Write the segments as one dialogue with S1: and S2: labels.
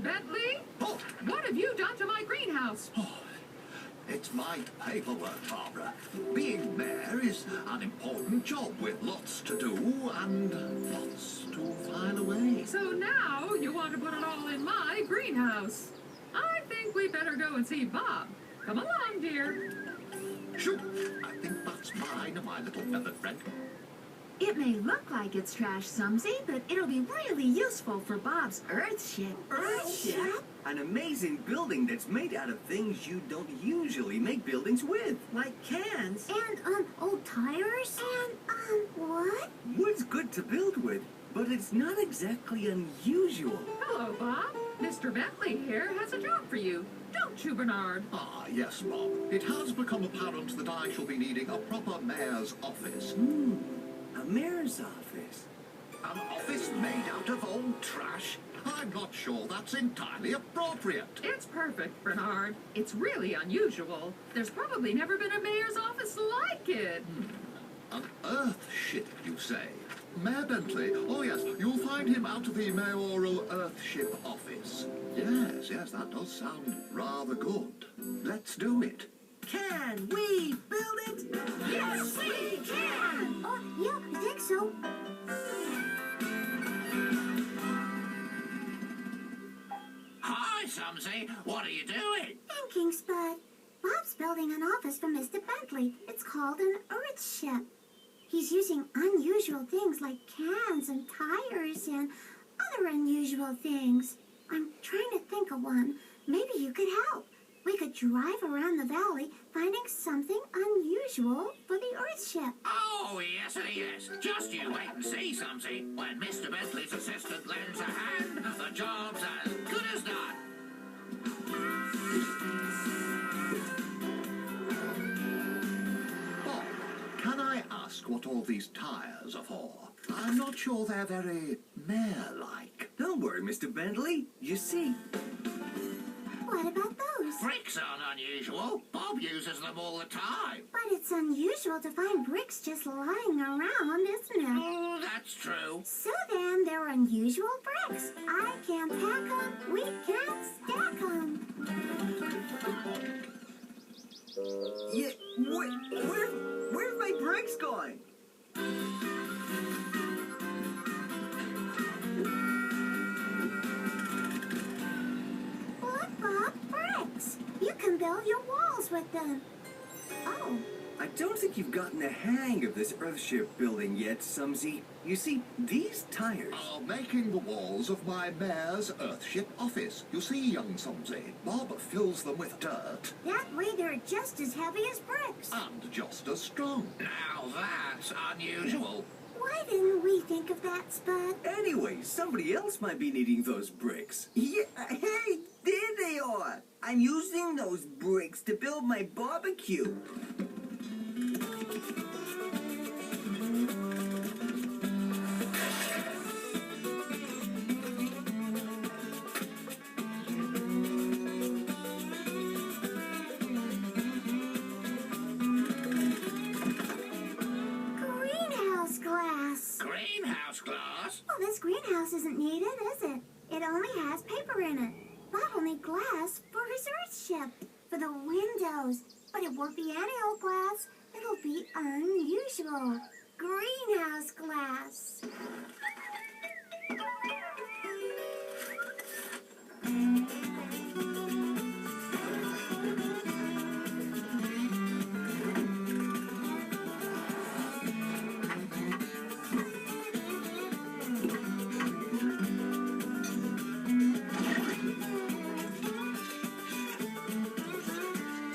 S1: Bentley?
S2: Oh,
S1: What have you done to my greenhouse?
S2: it's my paperwork, Barbara. Being mayor is an important job with lots to do and lots to file away.
S1: So now you want to put it all in my greenhouse. I think we better go and see Bob. Come along, dear.
S2: Shoot, I think that's mine, my little feathered friend.
S3: It may look like it's trash, Sumsy, but it'll be really useful for Bob's Earthship.
S4: Earthship? An amazing building that's made out of things you don't usually make buildings with. Like cans.
S3: And, old tires? And, what?
S4: Wood's good to build with, but it's not exactly unusual.
S1: Hello, Bob. Mr. Bentley here has a job for you. Don't you, Bernard?
S2: Ah, yes, Bob. It has become apparent that I shall be needing a proper mayor's office.
S4: A mayor's office.
S2: An office made out of old trash? I'm not sure that's entirely appropriate.
S1: It's perfect, Bernard. It's really unusual. There's probably never been a mayor's office like it.
S2: An Earthship, you say? Mayor Bentley? Oh, yes, you'll find him out of the mayoral Earthship office. Yes, that does sound rather good. Let's do it.
S4: Can we build it?
S3: Yes, we can! Oh, yeah, I think so.
S5: Hi, Sumsy. What are you doing?
S3: Thinking, Spud. Bob's building an office for Mr. Bentley. It's called an Earthship. He's using unusual things like cans and tires and other unusual things. I'm trying to think of one. Maybe you could help. We could drive around the valley finding something unusual for the Earthship.
S5: Oh, yes, yes. Just you wait and see, Sumsy. When Mr. Bentley's assistant lends a hand, the job's as good as done.
S2: Bob, can I ask what all these tires are for? I'm not sure they're very mayor-like.
S4: Don't worry, Mr. Bentley. You see,
S3: What about those?
S5: Bricks aren't unusual. Bob uses them all the time.
S3: But it's unusual to find bricks just lying around, isn't it?
S5: Oh, that's true.
S3: So then, they're unusual bricks. I can't pack them, we can't stack them.
S4: yeah, where's my bricks going?
S3: Look, Bob, bricks. You can build your walls with them. Oh,
S4: I don't think you've gotten the hang of this Earthship building yet, Sumsy. You see, these tires...
S2: Are making the walls of my mayor's Earthship office. You see, young Sumsy, Bob fills them with dirt
S3: that way they're just as heavy as bricks.
S2: and just as strong.
S5: Now that's unusual.
S3: Why didn't we think of that, Spud?
S4: Anyway, somebody else might be needing those bricks. Yeah, hey, there they are. I'm using those bricks to build my barbecue.
S3: Greenhouse glass.
S5: Greenhouse glass?
S3: Well, this greenhouse isn't needed, is it? It only has paper in it. Bob will need glass for his Earthship, for the windows. But it won't be any old glass. It'll be unusual. Greenhouse glass.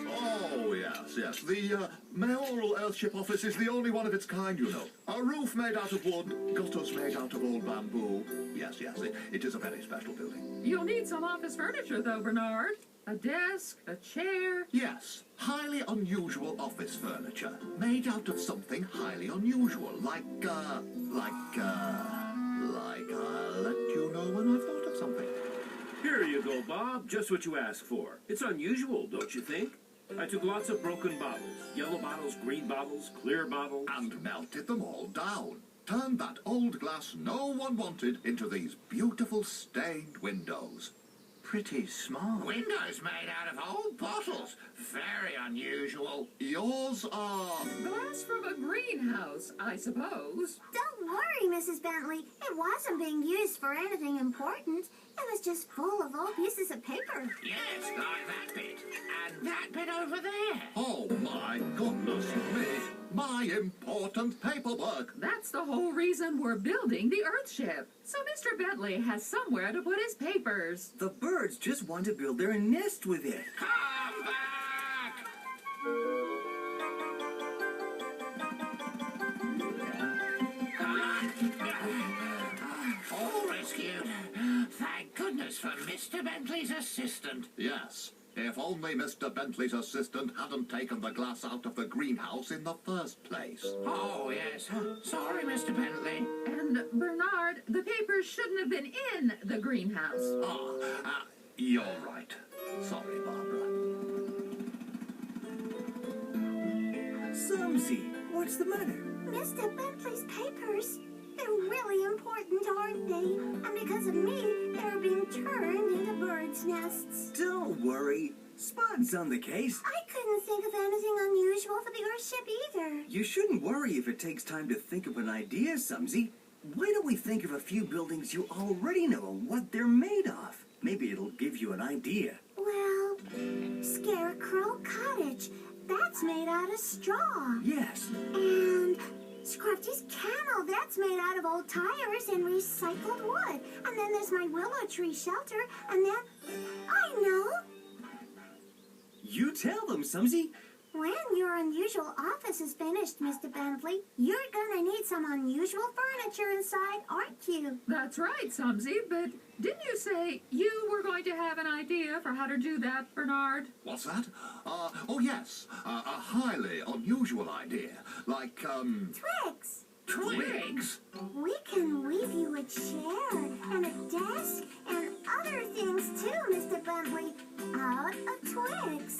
S2: Oh, yes. The mayoral Earthship office is the only one of its kind, you know. A roof made out of wood, gutters made out of old bamboo. Yes, it is a very special building.
S1: You'll need some office furniture, though, Bernard. A desk, a chair.
S2: Yes, highly unusual office furniture, made out of something highly unusual, like I'll let you know when I've thought of something.
S6: Here you go, Bob. Just what you asked for. It's unusual, don't you think? I took lots of broken bottles. Yellow bottles, green bottles, clear bottles.
S2: And melted them all down. Turned that old glass no one wanted into these beautiful stained windows. pretty smart.
S5: Windows made out of old bottles. Very unusual.
S2: Yours are...
S1: Glass from a greenhouse, I suppose.
S3: Don't worry, Mrs. Bentley. It wasn't being used for anything important. It was just full of old pieces of paper.
S5: Yes, like that bit. And that bit over there.
S2: Oh, my goodness me. My important paperwork.
S1: That's the whole reason we're building the Earthship. So Mr. Bentley has somewhere to put his papers.
S4: The birds just want to build their nest with it.
S5: Come back! All rescued. Thank goodness for Mr. Bentley's assistant.
S2: Yes, if only Mr. Bentley's assistant hadn't taken the glass out of the greenhouse in the first place.
S5: Oh, yes. Sorry, Mr. Bentley.
S1: And Bernard, the papers shouldn't have been in the greenhouse.
S2: You're right. Sorry, Barbara.
S4: Sumsy, what's the matter?
S3: Mr. Bentley's papers. They're really important, aren't they? And because of me, they're being turned into birds' nests.
S4: Don't worry. Spud's on the case.
S3: I couldn't think of anything unusual for the Earthship either.
S4: You shouldn't worry if it takes time to think of an idea, Sumsy. Why don't we think of a few buildings you already know and what they're made of? Maybe it'll give you an idea.
S3: Well, Scarecrow Cottage. That's made out of straw.
S4: Yes.
S3: And Scruffy's Kennel. That's made out of old tires and recycled wood. And then there's my willow tree shelter. And then, I know.
S4: You tell them, Sumsy.
S3: When your unusual office is finished, Mr. Bentley, you're gonna need some unusual furniture inside, aren't you?
S1: That's right, Sumsy, but didn't you say you were going to have an idea for how to do that, Bernard?
S2: What's that? Oh, yes. A highly unusual idea. Like,
S3: Twigs.
S5: Twigs?
S3: We can weave you a chair and a desk and other things too, Mr. Bentley, out of twigs.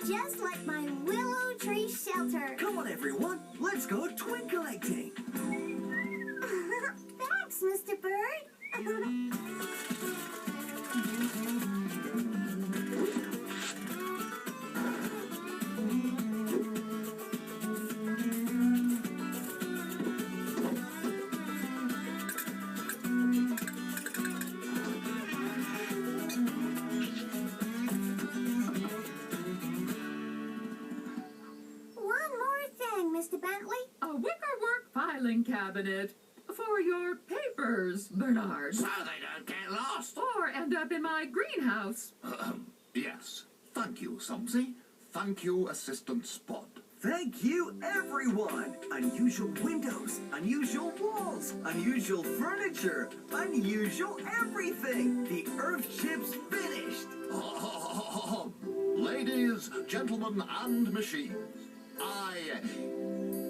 S3: Just like my willow tree shelter.
S4: Come on, everyone. Let's go twig collecting.
S3: Thanks, Mr. Bird. Mr. Bentley?
S1: A wickerwork filing cabinet for your papers, Bernard.
S5: So they don't get lost.
S1: Or end up in my greenhouse.
S2: yes. Thank you, Sumsy. Thank you, Assistant Spud.
S4: Thank you, everyone. Unusual windows, unusual walls, unusual furniture, unusual everything. The Earthship's finished.
S2: Ladies, gentlemen, and machines,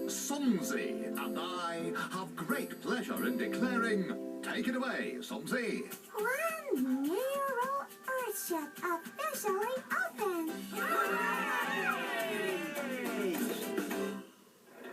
S2: Sumsy, and I have great pleasure in declaring... Take it away, Sumsy.
S3: One year old Earthship officially open.